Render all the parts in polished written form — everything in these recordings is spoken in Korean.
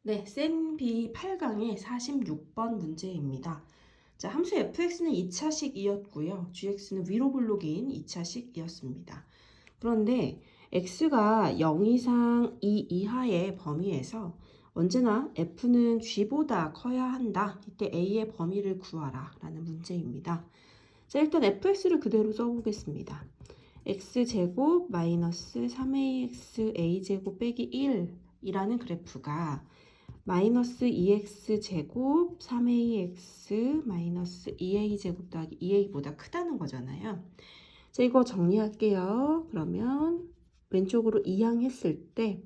네, 쌤비 8강의 46번 문제입니다. 자, 함수 fx는 2차식이었고요. gx는 위로 블록인 2차식이었습니다. 그런데 x가 0 이상 2 이하의 범위에서 언제나 f는 g보다 커야 한다. 이때 a의 범위를 구하라 라는 문제입니다. 자, 일단 fx를 그대로 써보겠습니다. x제곱 마이너스 3ax a제곱 빼기 1 이라는 그래프가 마이너스 2x 제곱 3ax 마이너스 2a제곱 더하기 2a보다 크다는 거잖아요. 자, 이거 정리할게요. 그러면 왼쪽으로 이항했을 때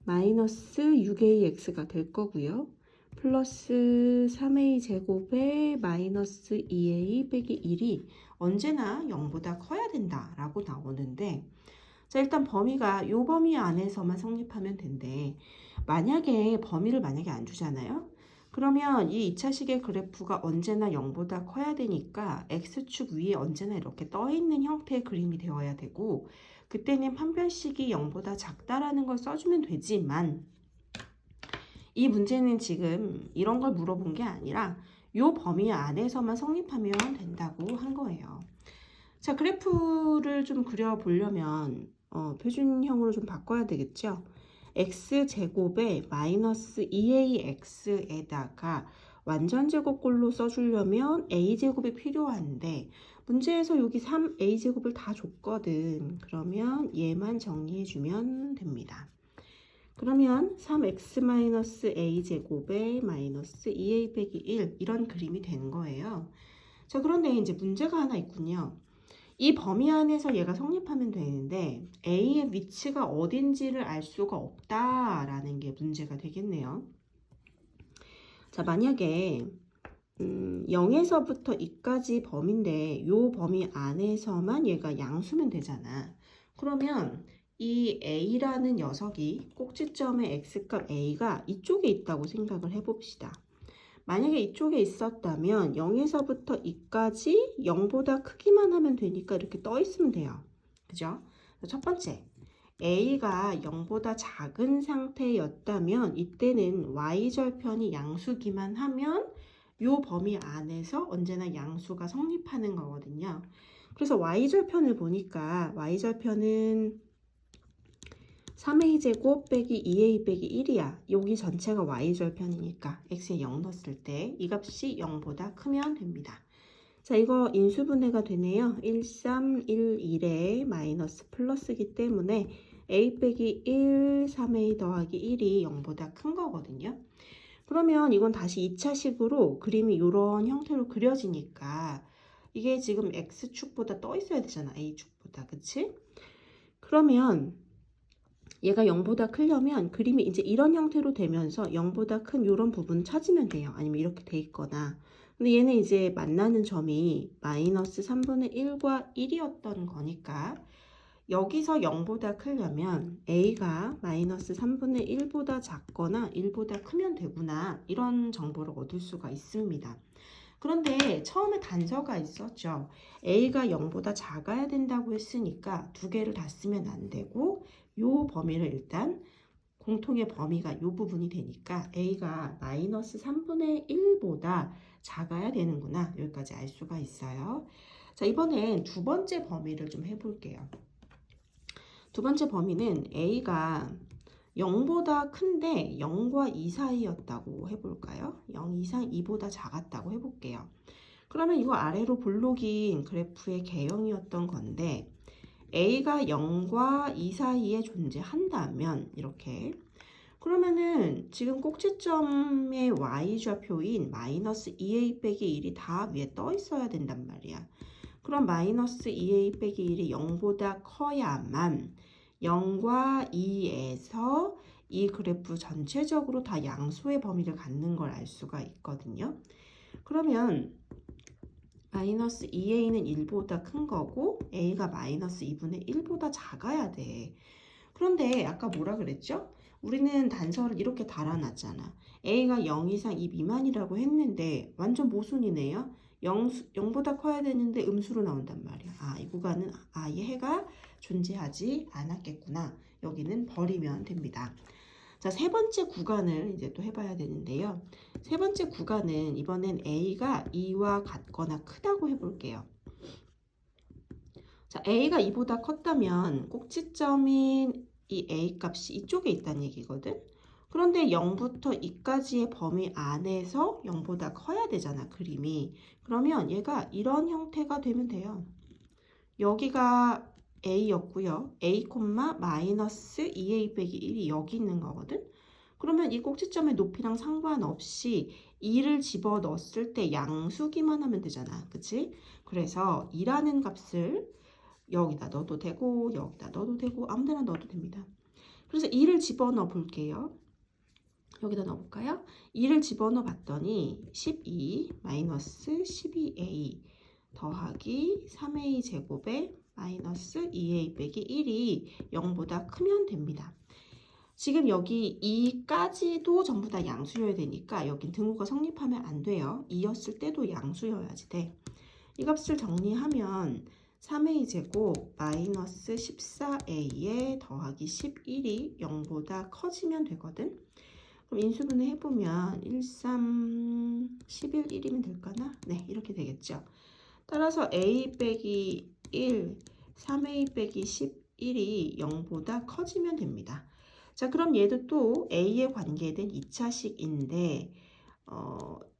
마이너스 6ax가 될 거고요. 플러스 3a제곱에 마이너스 2a 빼기 1이 언제나 0보다 커야 된다라고 나오는데, 자, 일단 범위가 요 범위 안에서만 성립하면 된대. 만약에 범위를 안 주잖아요. 그러면 이 2차식의 그래프가 언제나 0보다 커야 되니까 x축 위에 언제나 이렇게 떠 있는 형태의 그림이 되어야 되고, 그때는 판별식이 0보다 작다라는 걸 써주면 되지만, 이 문제는 지금 이런 걸 물어본 게 아니라 요 범위 안에서만 성립하면 된다고 한 거예요. 자, 그래프를 좀 그려보려면 표준형으로 좀 바꿔야 되겠죠. x제곱에 마이너스 2ax에다가 완전제곱꼴로 써주려면 a제곱이 필요한데, 문제에서 여기 3a제곱을 다 줬거든. 그러면 얘만 정리해주면 됩니다. 그러면 3x-a제곱에 마이너스 2a 빼기 1 이런 그림이 된 거예요. 자, 그런데 이제 문제가 하나 있군요. 이 범위 안에서 얘가 성립하면 되는데 a의 위치가 어딘지를 알 수가 없다라는 게 문제가 되겠네요. 자, 만약에 0에서부터 2까지 범위인데 이 범위 안에서만 얘가 양수면 되잖아. 그러면 이 a라는 녀석이 꼭지점의 x값 a가 이쪽에 있다고 생각을 해봅시다. 만약에 이쪽에 있었다면 0에서부터 2까지 0보다 크기만 하면 되니까 이렇게 떠 있으면 돼요. 그죠? 첫 번째, a가 0보다 작은 상태였다면 이때는 y절편이 양수기만 하면 이 범위 안에서 언제나 양수가 성립하는 거거든요. 그래서 y절편을 보니까 y절편은 3a제곱 빼기 2a 빼기 1이야. 여기 전체가 y절편이니까 x에 0 넣었을 때 이 값이 0보다 크면 됩니다. 자, 이거 인수분해가 되네요. 1, 3, 1, 1에 마이너스 플러스기 때문에 a 빼기 1, 3a 더하기 1이 0보다 큰 거거든요. 그러면 이건 다시 2차식으로 그림이 이런 형태로 그려지니까 이게 지금 x축보다 떠 있어야 되잖아. a축보다. 그치? 그러면 얘가 0보다 크려면 그림이 이제 이런 형태로 되면서 0보다 큰 이런 부분 찾으면 돼요. 아니면 이렇게 돼 있거나. 근데 얘는 이제 만나는 점이 마이너스 3분의 1과 1이었던 거니까 여기서 0보다 크려면 a가 마이너스 3분의 1보다 작거나 1보다 크면 되구나. 이런 정보를 얻을 수가 있습니다. 그런데 처음에 단서가 있었죠. a가 0보다 작아야 된다고 했으니까 두 개를 다 쓰면 안 되고 요 범위를 일단 공통의 범위가 요 부분이 되니까 a가 마이너스 3분의 1보다 작아야 되는구나. 여기까지 알 수가 있어요. 자, 이번엔 두 번째 범위를 좀 해볼게요. 두 번째 범위는 a가 0보다 큰데 0과 2 사이였다고 해볼까요? 0 이상 2보다 작았다고 해볼게요. 그러면 이거 아래로 볼록인 그래프의 개형이었던 건데 a가 0과 2 사이에 존재한다면 이렇게, 그러면은 지금 꼭지점의 y좌표인 마이너스 2a 빼기 1이 다 위에 떠 있어야 된단 말이야. 그럼 마이너스 2a 빼기 1이 0보다 커야만 0과 2에서 이 그래프 전체적으로 다 양수의 범위를 갖는 걸 알 수가 있거든요. 그러면 마이너스 2a는 1보다 큰 거고 a가 마이너스 2분의 1보다 작아야 돼. 그런데 아까 뭐라 그랬죠? 우리는 단서를 이렇게 달아놨잖아. a가 0 이상 2 미만이라고 했는데 완전 모순이네요. 0보다 커야 되는데 음수로 나온단 말이야. 아, 이 구간은 아예 해가 존재하지 않았겠구나. 여기는 버리면 됩니다. 자, 세 번째 구간을 이제 또 해봐야 되는데요. 세 번째 구간은 이번엔 a가 2와 같거나 크다고 해볼게요. 자, a가 2보다 컸다면 꼭지점인 이 a 값이 이쪽에 있다는 얘기거든. 그런데 0부터 2까지의 범위 안에서 0보다 커야 되잖아, 그림이. 그러면 얘가 이런 형태가 되면 돼요. 여기가 a였고요. a, 마이너스 2a 빼기 1이 여기 있는 거거든. 그러면 이 꼭지점의 높이랑 상관없이 2를 집어넣었을 때 양수기만 하면 되잖아. 그치? 그래서 2라는 값을 여기다 넣어도 되고 여기다 넣어도 되고 아무 데나 넣어도 됩니다. 그래서 2를 집어넣어 볼게요. 여기다 넣어볼까요? 2를 집어넣어 봤더니 12 마이너스 12a 더하기 3a 제곱에 마이너스 2a 빼기 1이 0보다 크면 됩니다. 지금 여기 2까지도 전부 다 양수여야 되니까 여긴 등호가 성립하면 안 돼요. 2였을 때도 양수여야지 돼. 이 값을 정리하면 3a 제곱 마이너스 14a에 더하기 11이 0보다 커지면 되거든. 그럼 인수분해 해보면 1, 3, 11, 1이면 될까나? 네, 이렇게 되겠죠. 따라서 a 빼기 1, 3a 빼기 11이 0보다 커지면 됩니다. 자, 그럼 얘도 또 a에 관계된 2차식인데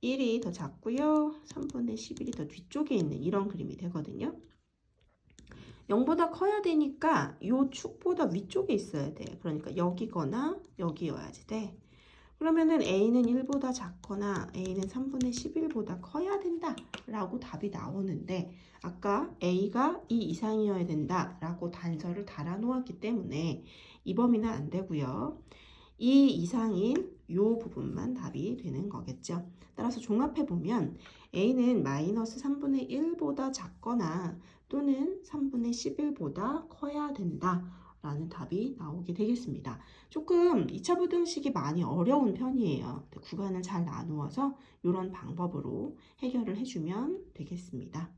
1이 더 작고요. 3분의 11이 더 뒤쪽에 있는 이런 그림이 되거든요. 0보다 커야 되니까 이 축보다 위쪽에 있어야 돼. 그러니까 여기거나 여기여야지 돼. 그러면은 a는 1보다 작거나 a는 3분의 11보다 커야 된다 라고 답이 나오는데 아까 a가 2 이상이어야 된다 라고 단서를 달아 놓았기 때문에 이 범위는 안 되고요. 2 이상인 이 부분만 답이 되는 거겠죠. 따라서 종합해 보면 a는 마이너스 3분의 1보다 작거나 또는 3분의 11보다 커야 된다 라는 답이 나오게 되겠습니다. 조금 2차 부등식이 많이 어려운 편이에요. 구간을 잘 나누어서 이런 방법으로 해결을 해주면 되겠습니다.